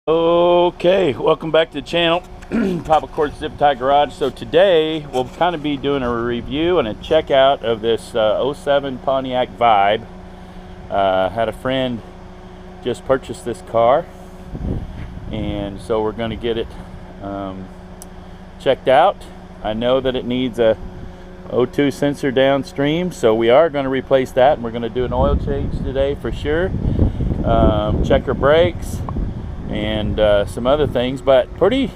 Okay, welcome back to the channel. Papa Court Zip Tie Garage. So today we'll kind of be doing a review and a checkout of this 07 Pontiac Vibe. Had a friend just purchase this car, and so we're going to get it checked out. I know that it needs a O2 sensor downstream, so we are going to replace that, and we're going to do an oil change today for sure. Check her brakes and some other things, but pretty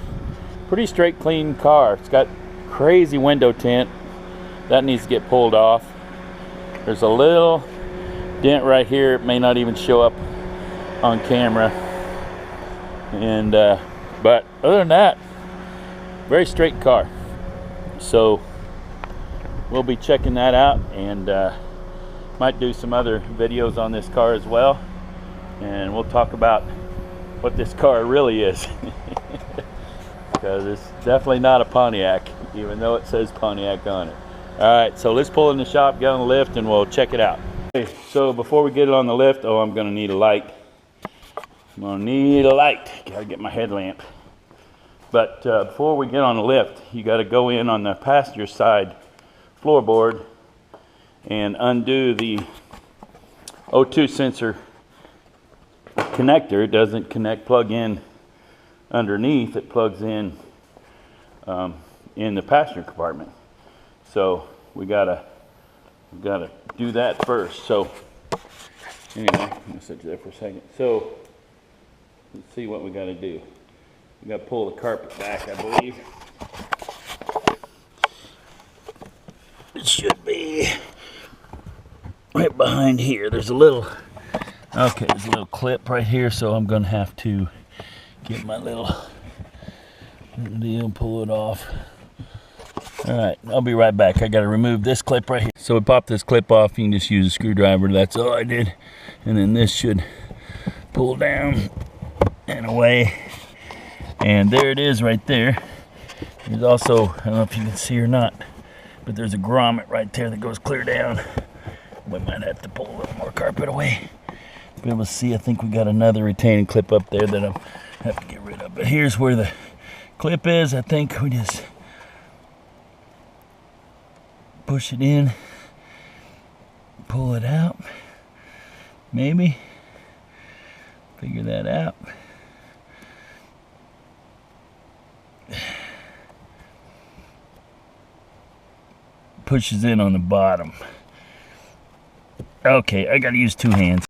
straight, clean car. It's got crazy window tint that needs to get pulled off. There's a little dent right here. It may not even show up on camera, and but other than that, very straight car. So we'll be checking that out, and might do some other videos on this car as well, and we'll talk about what this car really is. Because it's definitely not a Pontiac, even though it says Pontiac on it. Alright, so let's pull in the shop, get on the lift, and we'll check it out. Okay, so before we get it on the lift, I'm going to need a light. Gotta get my headlamp. But before we get on the lift, you got to go in on the passenger side floorboard and undo the O2 sensor connector. It doesn't plug in underneath, it plugs in the passenger compartment. So we gotta do that first. So anyway, I'm gonna sit there for a second. So let's see what we gotta do. We gotta pull the carpet back, I believe. It should be right behind here. There's a little clip right here, so I'm gonna have to get my little deal and pull it off. Alright, I'll be right back. I gotta remove this clip right here. So we pop this clip off. You can just use a screwdriver. That's all I did. And then this should pull down and away. And there it is right there. There's also, I don't know if you can see or not, but there's a grommet right there that goes clear down. We might have to pull a little more carpet away. Be able to see, I think we got another retaining clip up there that I have to get rid of. But here's where the clip is. I think we just push it in, pull it out, maybe figure that out. Pushes in on the bottom. Okay, I gotta use two hands.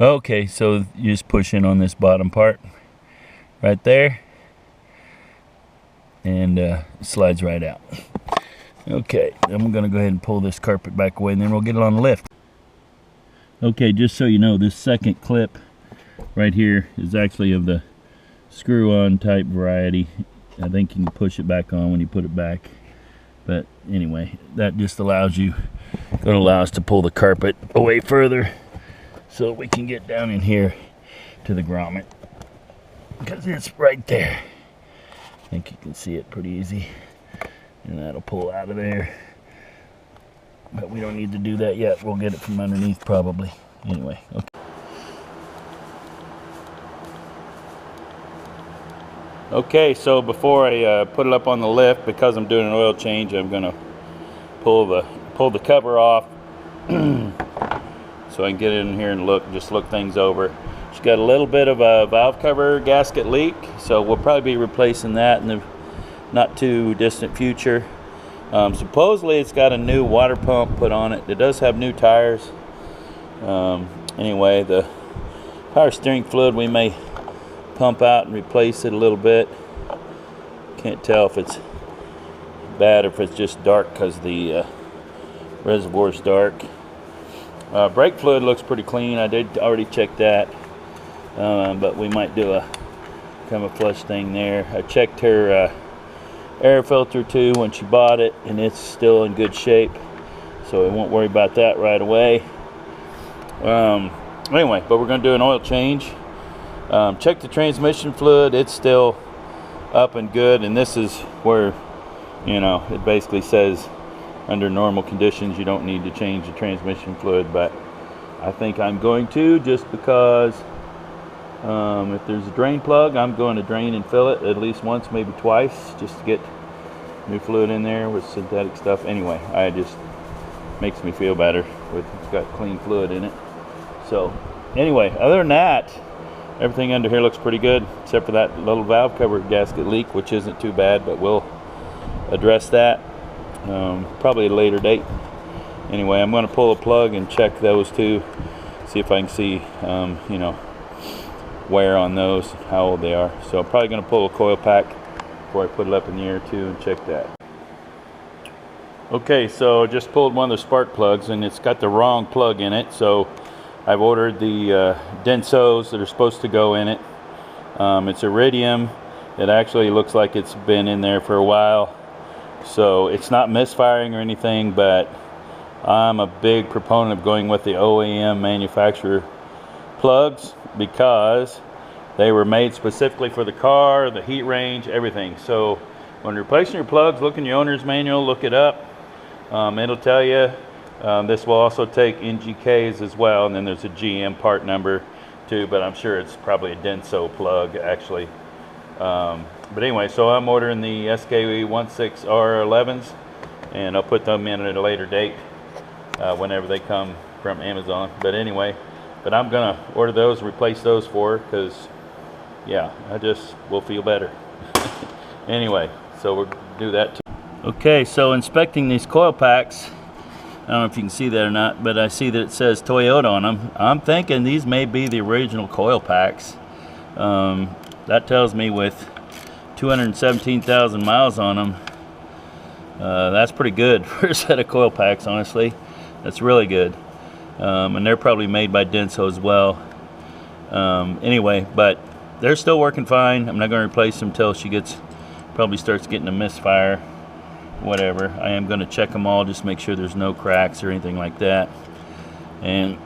Okay, so you just push in on this bottom part right there, and it slides right out. Okay, then we're gonna go ahead and pull this carpet back away, and then we'll get it on the lift. Okay, just so you know, this second clip right here is actually of the screw-on type variety. I think you can push it back on when you put it back. But anyway, that just allows us to pull the carpet away further, so we can get down in here to the grommet, because it's right there. I think you can see it pretty easy, and that'll pull out of there. But we don't need to do that yet. We'll get it from underneath probably. Anyway, okay. Okay, so before I put it up on the lift, because I'm doing an oil change, I'm gonna pull the cover off so I can get in here and look things over. She's got a little bit of a valve cover gasket leak, so we'll probably be replacing that in the not too distant future. Supposedly it's got a new water pump put on it. It does have new tires. Anyway, the power steering fluid we may pump out and replace it a little bit. Can't tell if it's bad or if it's just dark because the reservoir's dark. Brake fluid looks pretty clean. I did already check that, but we might do a kind of a flush thing there. I checked her air filter too when she bought it, and it's still in good shape, so I won't worry about that right away. Anyway, but we're going to do an oil change. Check the transmission fluid. It's still up and good, and this is where, you know, it basically says under normal conditions you don't need to change the transmission fluid, but I think I'm going to, just because If there's a drain plug, I'm going to drain and fill it at least once, maybe twice, just to get new fluid in there with synthetic stuff. Anyway, I just makes me feel better with it's got clean fluid in it. So anyway, other than that, everything under here looks pretty good, except for that little valve cover gasket leak, which isn't too bad, but we'll address that probably at a later date. Anyway, I'm going to pull a plug and check those two, see if I can see you know, wear on those, how old they are. So I'm probably going to pull a coil pack before I put it up in the air too and check that. Okay, so just pulled one of the spark plugs and it's got the wrong plug in it, so I've ordered the Densos that are supposed to go in it. It's iridium. It actually looks like it's been in there for a while, so it's not misfiring or anything, but I'm a big proponent of going with the OEM manufacturer plugs because they were made specifically for the car, the heat range, everything. So when replacing your plugs, look in your owner's manual, look it up. It'll tell you. This will also take NGKs as well, and then there's a GM part number too, but I'm sure it's probably a Denso plug actually. But anyway, so I'm ordering the SK16R11s, and I'll put them in at a later date whenever they come from Amazon. But anyway, I'm gonna order those, replace those for her, because yeah, I just will feel better. Anyway, so we'll do that too. Okay, so inspecting these coil packs, I don't know if you can see that or not, but I see that it says Toyota on them. I'm thinking these may be the original coil packs. That tells me with 217,000 miles on them, that's pretty good for a set of coil packs, honestly. That's really good. And they're probably made by Denso as well. Anyway, but they're still working fine. I'm not going to replace them until she probably starts getting a misfire. Whatever. I am going to check them all, just make sure there's no cracks or anything like that, and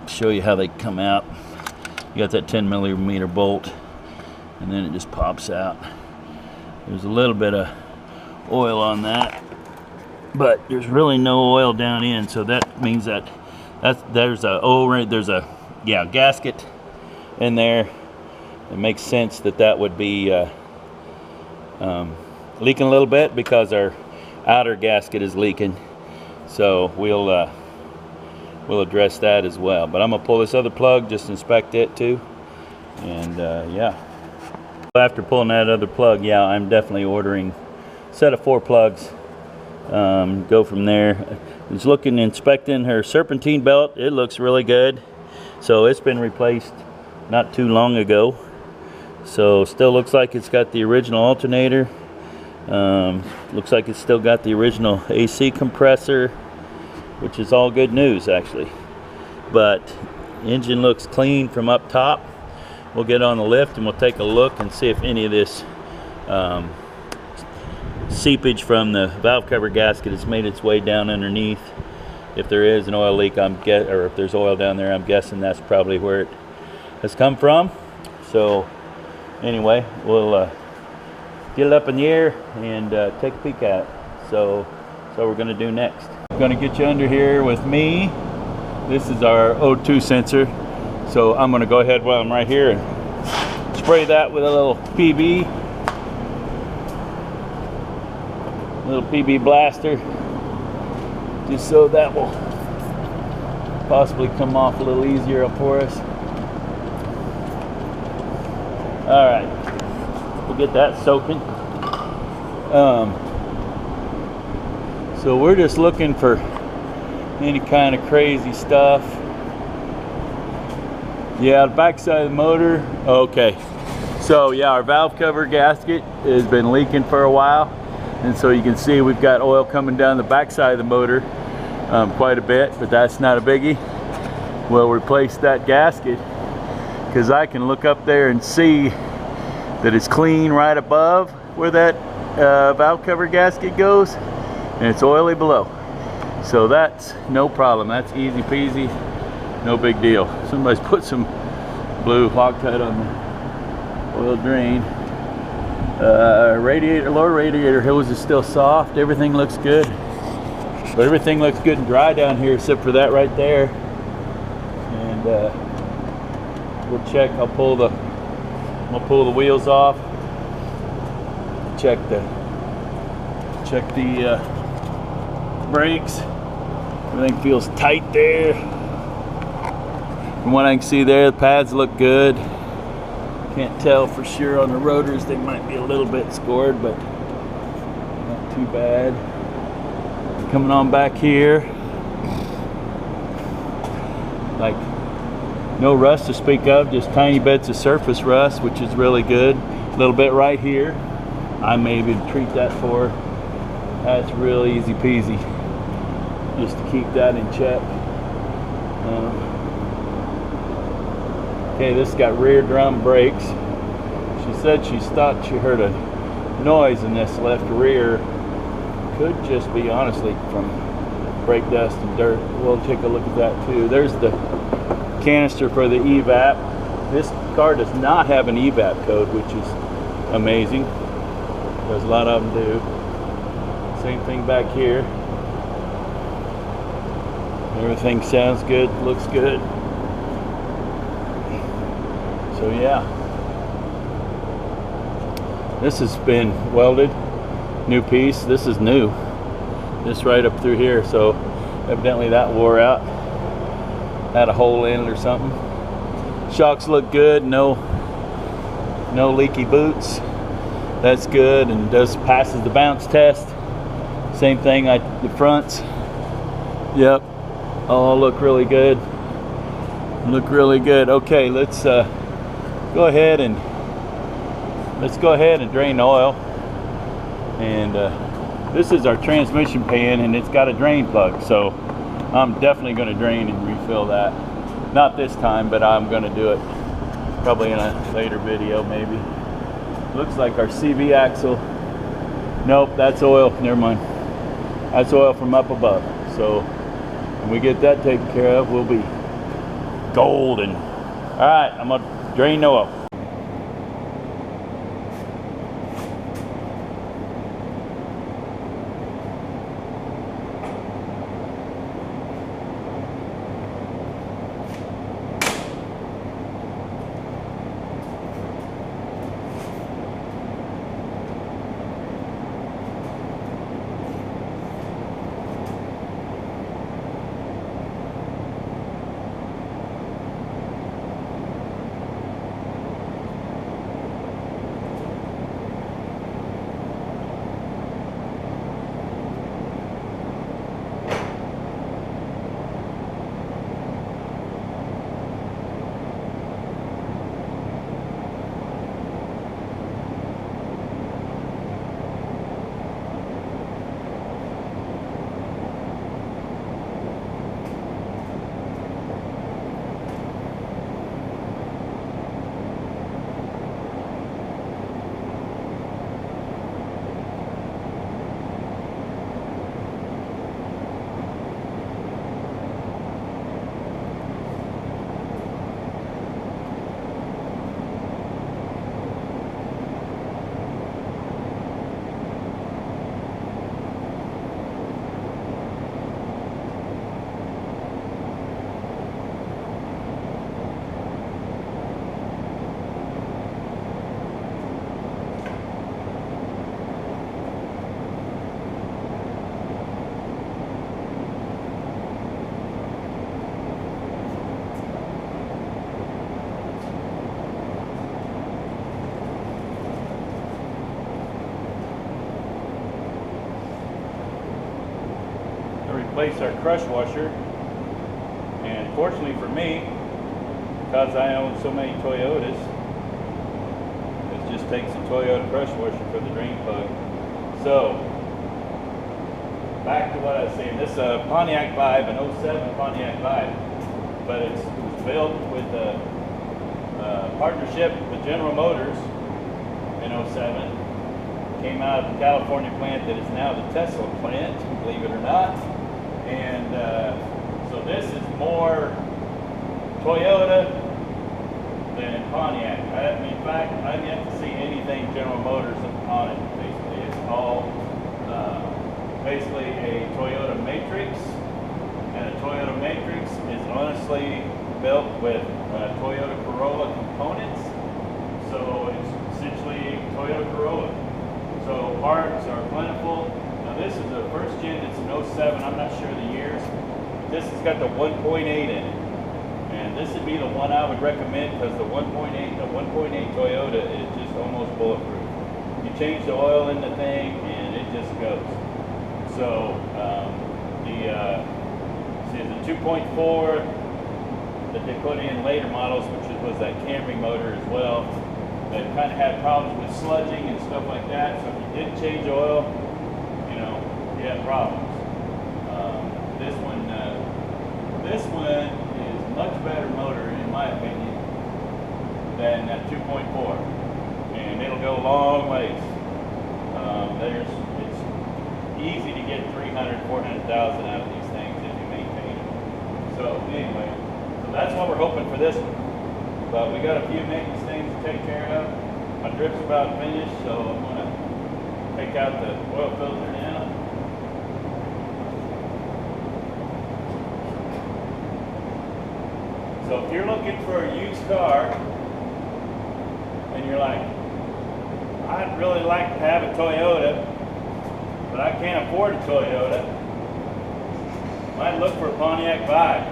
show you how they come out. You got that 10 millimeter bolt, and then it just pops out. There's a little bit of oil on that, but there's really no oil down in, so that means that there's a gasket in there. It makes sense that would be leaking a little bit because our outer gasket is leaking, so we'll address that as well. But I'm gonna pull this other plug, just inspect it too, and yeah. After pulling that other plug, yeah, I'm definitely ordering a set of 4 plugs. Go from there. Just inspecting her serpentine belt. It looks really good, so it's been replaced not too long ago, so still looks like it's got the original alternator. Looks like it's still got the original AC compressor, which is all good news actually. But engine looks clean from up top. We'll get on the lift and we'll take a look and see if any of this seepage from the valve cover gasket has made its way down underneath. If there is an oil leak, or if there's oil down there, I'm guessing that's probably where it has come from. So anyway, we'll get it up in the air and take a peek at it. So we're going to do next. I'm going to get you under here with me. This is our O2 sensor. So I'm going to go ahead while I'm right here and spray that with a little PB blaster, just so that will possibly come off a little easier for us. All right, we'll get that soaking. So we're just looking for any kind of crazy stuff. Yeah, the back side of the motor. Okay, so yeah, our valve cover gasket has been leaking for a while, and so you can see we've got oil coming down the back side of the motor quite a bit, but that's not a biggie. We'll replace that gasket because I can look up there and see that it's clean right above where that valve cover gasket goes, and it's oily below. So that's no problem. That's easy peasy, no big deal. Somebody's put some blue Loctite on the oil drain. Lower radiator hose is still soft. Everything looks good. But everything looks good and dry down here except for that right there. And we'll check. I'll pull the wheels off. Check the brakes. Everything feels tight there. From what I can see there, the pads look good. Can't tell for sure on the rotors. They might be a little bit scored, but not too bad. Coming on back here, like no rust to speak of, just tiny bits of surface rust, which is really good. A little bit right here. I may even treat that for. That's really easy peasy, just to keep that in check. Okay, this got rear drum brakes. She said she thought she heard a noise in this left rear. Could just be, honestly, from brake dust and dirt. We'll take a look at that too. There's the canister for the evap. This car does not have an evap code, which is amazing, because a lot of them do. Same thing back here. Everything sounds good, looks good. So yeah, this has been welded, new piece. This is new, this right up through here, so evidently that wore out, had a hole in it or something. Shocks look good, no leaky boots. That's good, and passes the bounce test. Same thing, the fronts, yep, all look really good. Okay, let's go ahead and drain the oil. And this is our transmission pan, and it's got a drain plug, so I'm definitely going to drain and refill that. Not this time, but I'm going to do it probably in a later video maybe. Looks like our CV axle. Nope, that's oil. Never mind. That's oil from up above. So when we get that taken care of, we'll be golden. All right, I'm going to drain the oil. Replace our crush washer, and fortunately for me, because I own so many Toyotas, it just takes a Toyota crush washer for the drain plug. So back to what I was saying, this Pontiac Vibe, an 07 Pontiac Vibe, but it was built with a partnership with General Motors in 07. Came out of the California plant that is now the Tesla plant, believe it or not. And so this is more Toyota than Pontiac. In fact, I've yet to see anything General Motors on it. Basically, it's all basically a Toyota Matrix, and a Toyota Matrix is honestly built with Toyota Corolla components. So it's essentially Toyota Corolla. So parts are plentiful. Now this is the first gen, it's an 07, I'm not sure the years. This has got the 1.8 in it. And this would be the one I would recommend because the 1.8 Toyota is just almost bulletproof. You change the oil in the thing and it just goes. So the 2.4 that they put in later models, which was that Camry motor as well, that kind of had problems with sludging and stuff like that. So if you didn't change oil, you know, you had problems. This one is a much better motor, in my opinion, than that 2.4, and it'll go a long ways. It's easy to get 300, 400,000 out of these things if you maintain them. So anyway, so that's what we're hoping for this one. But we got a few maintenance things to take care of. My drip's about finished, so I'm going to take out the oil filter now. So if you're looking for a used car and you're like, I'd really like to have a Toyota, but I can't afford a Toyota, might look for a Pontiac Vibe.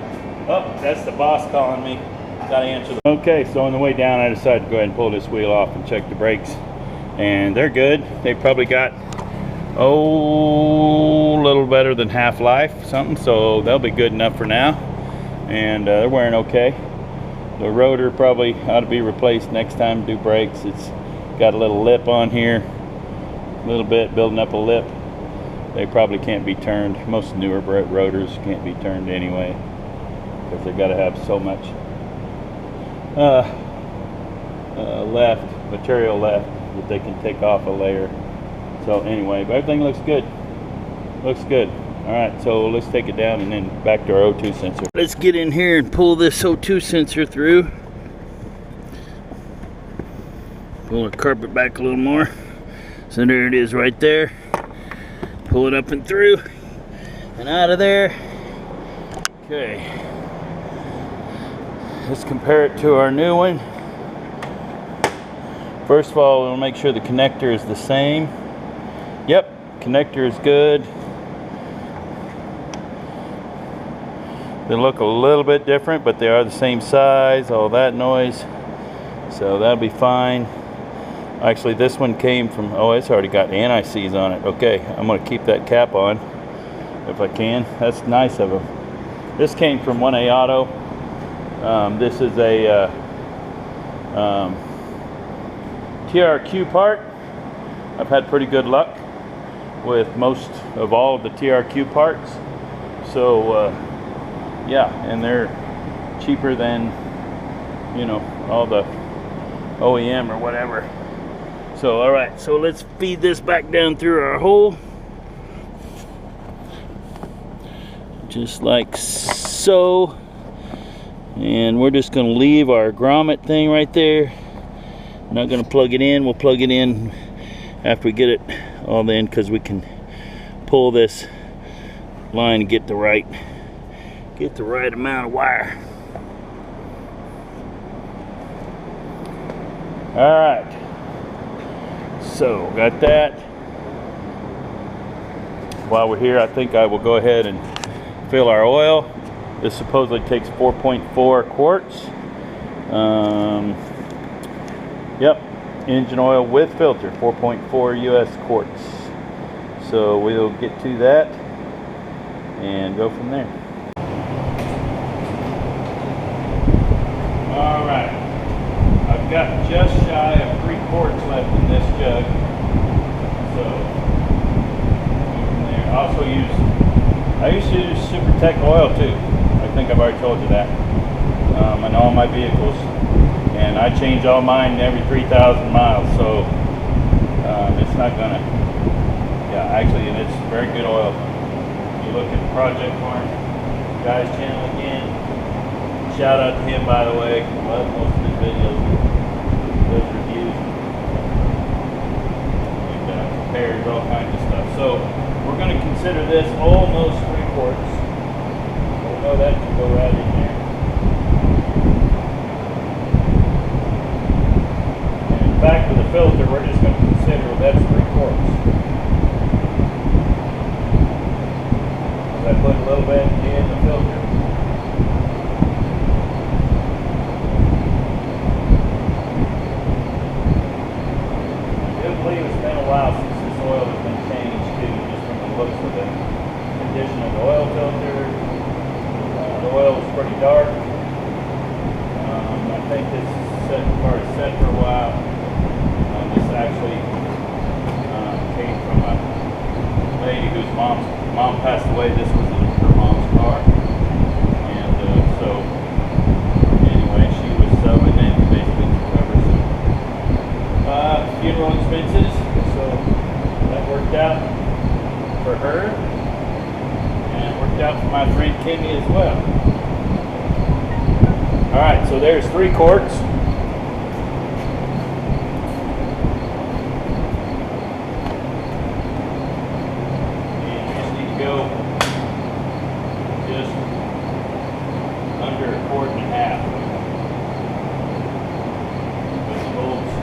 Oh, that's the boss calling me. Gotta answer the... Okay, so on the way down I decided to go ahead and pull this wheel off and check the brakes, and they're good. They probably got a little better than half life something, so they'll be good enough for now, and they're wearing okay. The rotor probably ought to be replaced next time to do brakes. It's got a little lip on here, a little bit building up a lip. They probably can't be turned. Most newer rotors can't be turned anyway because they've got to have so much material left that they can take off a layer. So anyway, but everything looks good. Looks good. All right, so let's take it down and then back to our O2 sensor. Let's get in here and pull this O2 sensor through. Pull the carpet back a little more. So there it is right there. Pull it up and through and out of there. Okay. Let's compare it to our new one. First of all, we'll make sure the connector is the same. Yep, connector is good. They look a little bit different, but they are the same size, all that noise. So that'll be fine. Actually, this one came from, oh, it's already got anti-seize on it. Okay, I'm gonna keep that cap on if I can. That's nice of them. This came from 1A Auto. This is a TRQ part. I've had pretty good luck with most of all of the TRQ parts. So yeah, and they're cheaper than, you know, all the OEM or whatever. So all right, so let's feed this back down through our hole, just like so. And we're just going to leave our grommet thing right there. Not going to plug it in. We'll plug it in after we get it all in, because we can pull this line and get the right amount of wire. All right. So got that. While we're here, I think I will go ahead and fill our oil. This supposedly takes 4.4 quarts. Yep, engine oil with filter, 4.4 US quarts. So we'll get to that and go from there. All right, I've got just shy of 3 quarts left in this jug. So go from there. I used to use SuperTech oil too. I think I've already told you that. On all my vehicles, and I change all mine every 3,000 miles, so it's not gonna, yeah, actually, and it's very good oil. You look at Project Farm guy's channel again, shout out to him, by the way. Love most of his videos, those reviews, and compares all kinds of stuff. So we're going to consider this almost 3 quarts. We'll know that can go right in there. for the filter, we're just going to consider that's 3 quarts. I put a little bit in the filter. I do believe it's been a while since this oil has been changed too, just from the looks of the condition of the oil filter. The oil is pretty dark. I think this part is set for a while. This actually came from a lady whose mom passed away. This was her mom's car, and so anyway, she was selling it basically to cover some funeral expenses. So that worked out for her, and it worked out for my friend Kimmy as well. All right, so there's 3 quarts. Just under 1.5 quarts. With the bolts.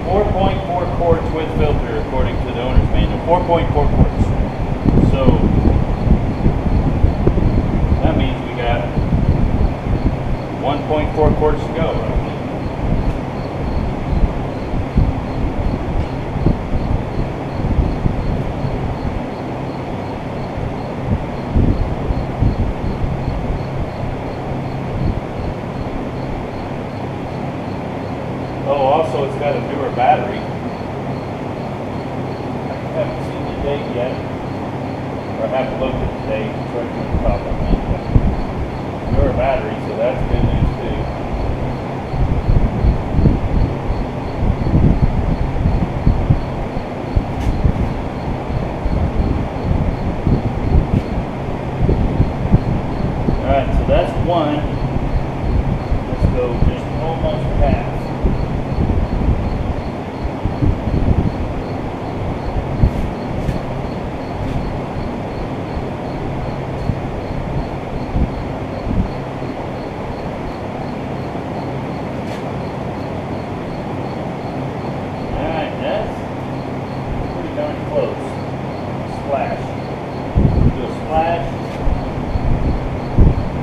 4.4 quarts with filter according to the owner's manual. 4.4 quarts. So that means we got 1.4 quarts to go, right? Oh, also it's got a newer battery. I haven't seen the date yet, or I haven't looked at the date. It's right on the top of it. But newer battery, so that's good news too. All right, so that's 1. Let's go just almost half. Close. Splash. Do a splash.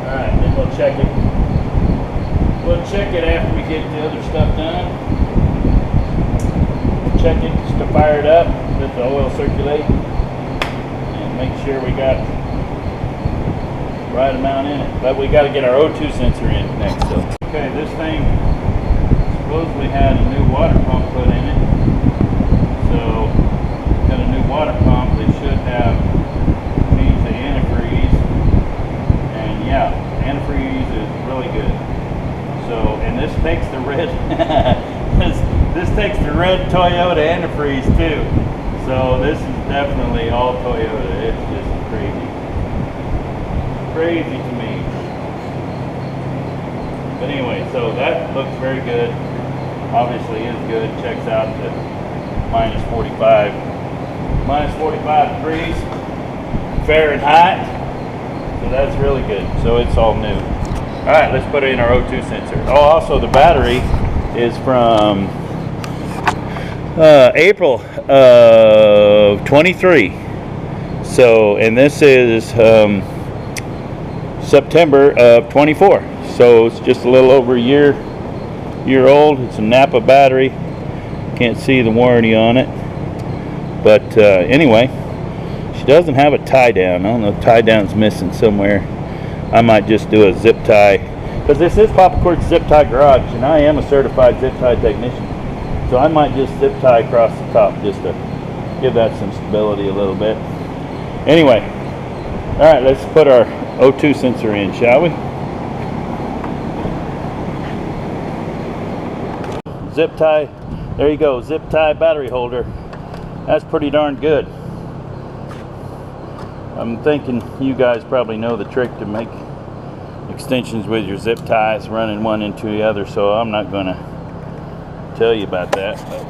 Alright, then we'll check it. We'll check it after we get the other stuff done. Check it just to fire it up, let the oil circulate, and make sure we got the right amount in it. But we got to get our O2 sensor in next. So. Okay, this thing supposedly had a new water pump put in it. So got a new water pump. They should have changed the antifreeze, and yeah, antifreeze is really good. So, and this takes the red this takes the red Toyota antifreeze too. So this is definitely all Toyota. It's just crazy to me. But anyway, so that looks very good. Obviously is good. Checks out to minus 45 degrees Fahrenheit, so that's really good. So it's all new. All right, let's put in our O2 sensor. Oh, also the battery is from April of 23. So, and this is September of 24. So it's just a little over a year old. It's a Napa battery. Can't see the warranty on it. But anyway, she doesn't have a tie down. I don't know if tie down's missing somewhere. I might just do a zip tie, because this is Papa Court's Zip Tie Garage, and I am a certified zip tie technician. So I might just zip tie across the top just to give that some stability a little bit. Anyway, all right, let's put our O2 sensor in, shall we? Zip tie, there you go, zip tie battery holder. That's pretty darn good. I'm thinking you guys probably know the trick to make extensions with your zip ties, running one into the other, so I'm not going to tell you about that. But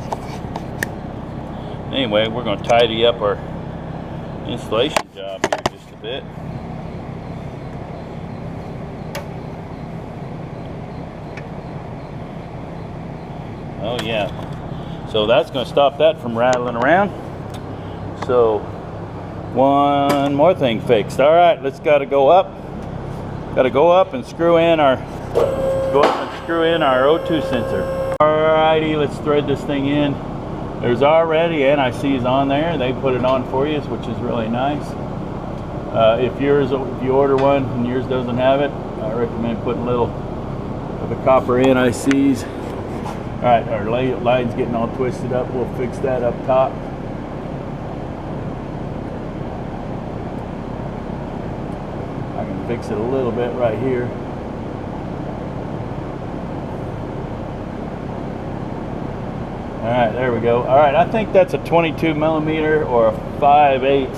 anyway, we're going to tidy up our installation job here just a bit. Oh yeah. So that's going to stop that from rattling around. So one more thing fixed. All right, let's got to go up. Got to go up and screw in our O2 sensor. Alrighty, let's thread this thing in. There's already NICs on there. They put it on for you, which is really nice. If you order one and yours doesn't have it, I recommend putting a little of the copper NICs. All right, our line's getting all twisted up. We'll fix that up top. I can fix it a little bit right here. All right, there we go. All right, I think that's a 22 millimeter or a 5/8.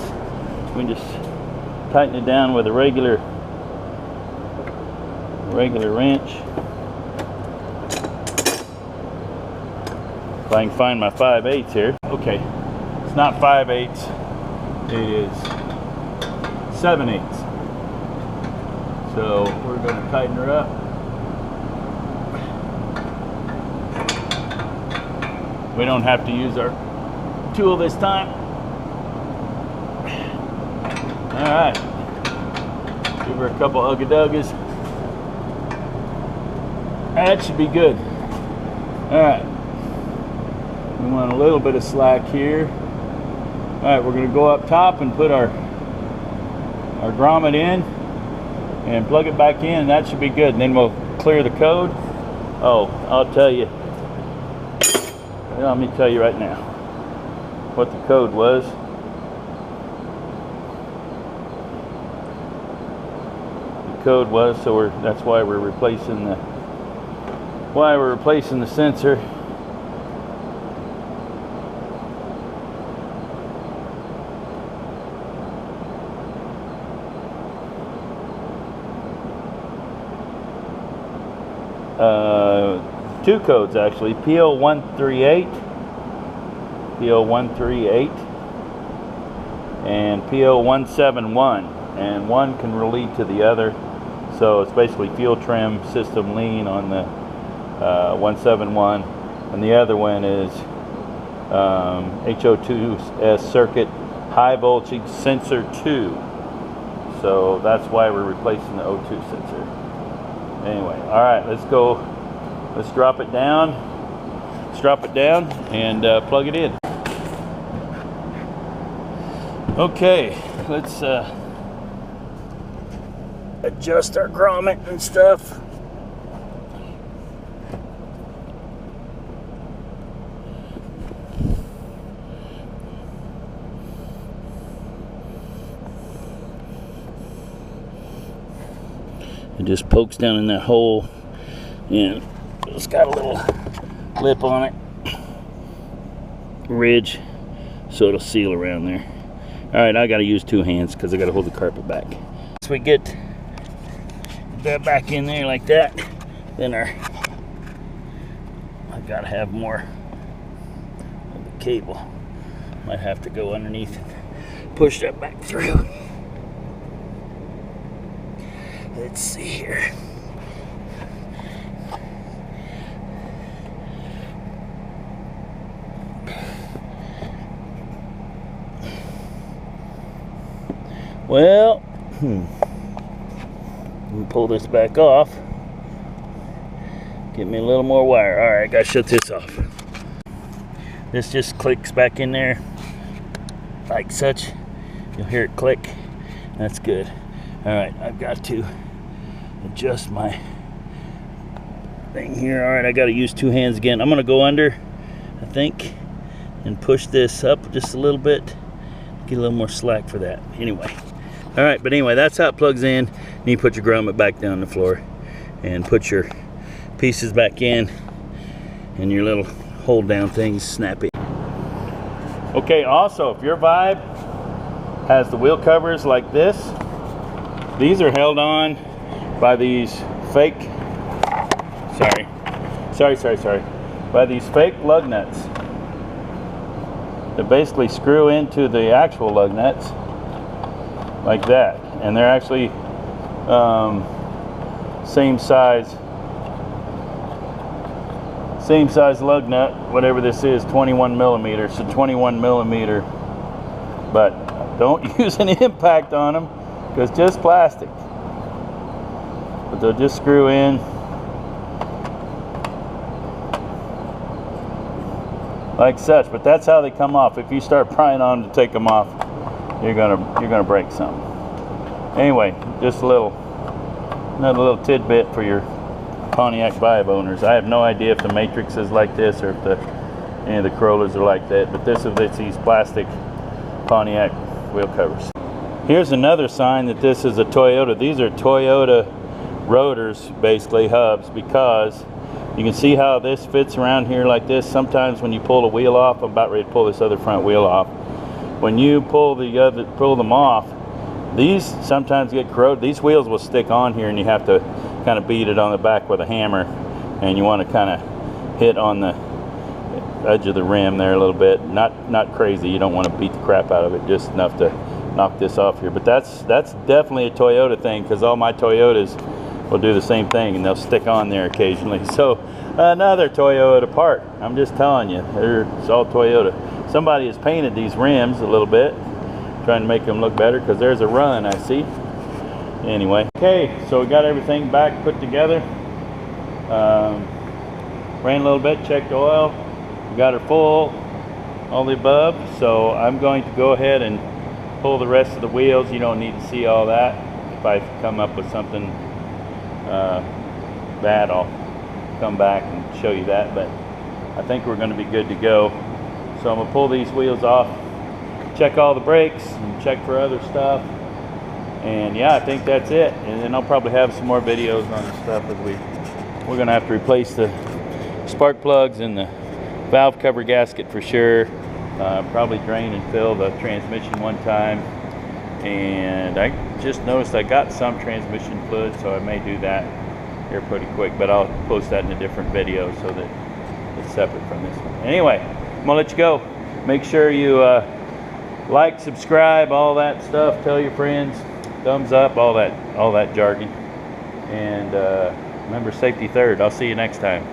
We can just tighten it down with a regular wrench. If I can find my 5/8 here. Okay, it's not 5/8. It is 7/8. So we're going to tighten her up. We don't have to use our tool this time. All right, give her a couple ugga-duggas. That should be good. All right, we want a little bit of slack here. All right, we're going to go up top and put our grommet in and plug it back in. That should be good. And then we'll clear the code. Oh, I'll tell you. Let me tell you right now what the code was. The code was, so that's why we're replacing the sensor. Two codes actually, PO138 and PO171, and one can relate to the other. So it's basically fuel trim system lean on the 171, and the other one is HO2S circuit high voltage sensor 2. So that's why we're replacing the O2 sensor. Anyway, all right, let's go. Let's drop it down. Let's drop it down and plug it in. Okay, let's adjust our grommet and stuff. It just pokes down in that hole, and it's got a little lip on it, ridge, so it'll seal around there. All right, I got to use two hands because I got to hold the carpet back. Once we get that back in there like that, then I got to have more of the cable. Might have to go underneath and push that back through. Let's see here. Well, we'll pull this back off. Get me a little more wire. All right, I gotta shut this off. This just clicks back in there like such. You'll hear it click. That's good. All right, I've got to adjust my thing here. All right, I got to use two hands again. I'm gonna go under, I think, and push this up just a little bit. Get a little more slack for that. Anyway. All right, but anyway, that's how it plugs in. And you put your grommet back down the floor and put your pieces back in, and your little hold down things snap in. Okay, also, if your Vibe has the wheel covers like this, these are held on by these fake, by these fake lug nuts that basically screw into the actual lug nuts like that, and they're actually same size Same size lug nut, whatever this is, 21 millimeter, so 21 millimeter. But don't use an impact on them, because just plastic. But they'll just screw in. Like such, but that's how they come off. If you start prying on them to take them off, you're gonna break something. Anyway, just another little tidbit for your Pontiac Vibe owners. I have no idea if the Matrix is like this or if any of the Corollas are like that, but this is these plastic Pontiac wheel covers. Here's another sign that this is a Toyota. These are Toyota rotors, basically hubs, because you can see how this fits around here like this. Sometimes when you pull the wheel off, I'm about ready to pull this other front wheel off. When you pull them off, these sometimes get corroded. These wheels will stick on here, and you have to kind of beat it on the back with a hammer, and you want to kind of hit on the edge of the rim there a little bit. Not crazy. You don't want to beat the crap out of it, just enough to knock this off here. But that's definitely a Toyota thing, because all my Toyotas will do the same thing, and they'll stick on there occasionally. So another Toyota part. I'm just telling you, it's all Toyota. Somebody has painted these rims a little bit, trying to make them look better, because there's a run I see. Anyway, okay, so we got everything back put together. Ran a little bit, checked oil, got her full, all the above. So I'm going to go ahead and pull the rest of the wheels. You don't need to see all that. If I come up with something bad, I'll come back and show you that, but I think we're going to be good to go. So I'm going to pull these wheels off, check all the brakes, and check for other stuff. And yeah, I think that's it. And then I'll probably have some more videos on the stuff as we're going to have to replace the spark plugs and the valve cover gasket for sure. Probably drain and fill the transmission one time. And I just noticed I got some transmission fluid, so I may do that here pretty quick, but I'll post that in a different video so that it's separate from this one. Anyway, I'm gonna let you go. Make sure you like, subscribe, all that stuff. Tell your friends, thumbs up, all that jargon. And remember, safety third. I'll see you next time.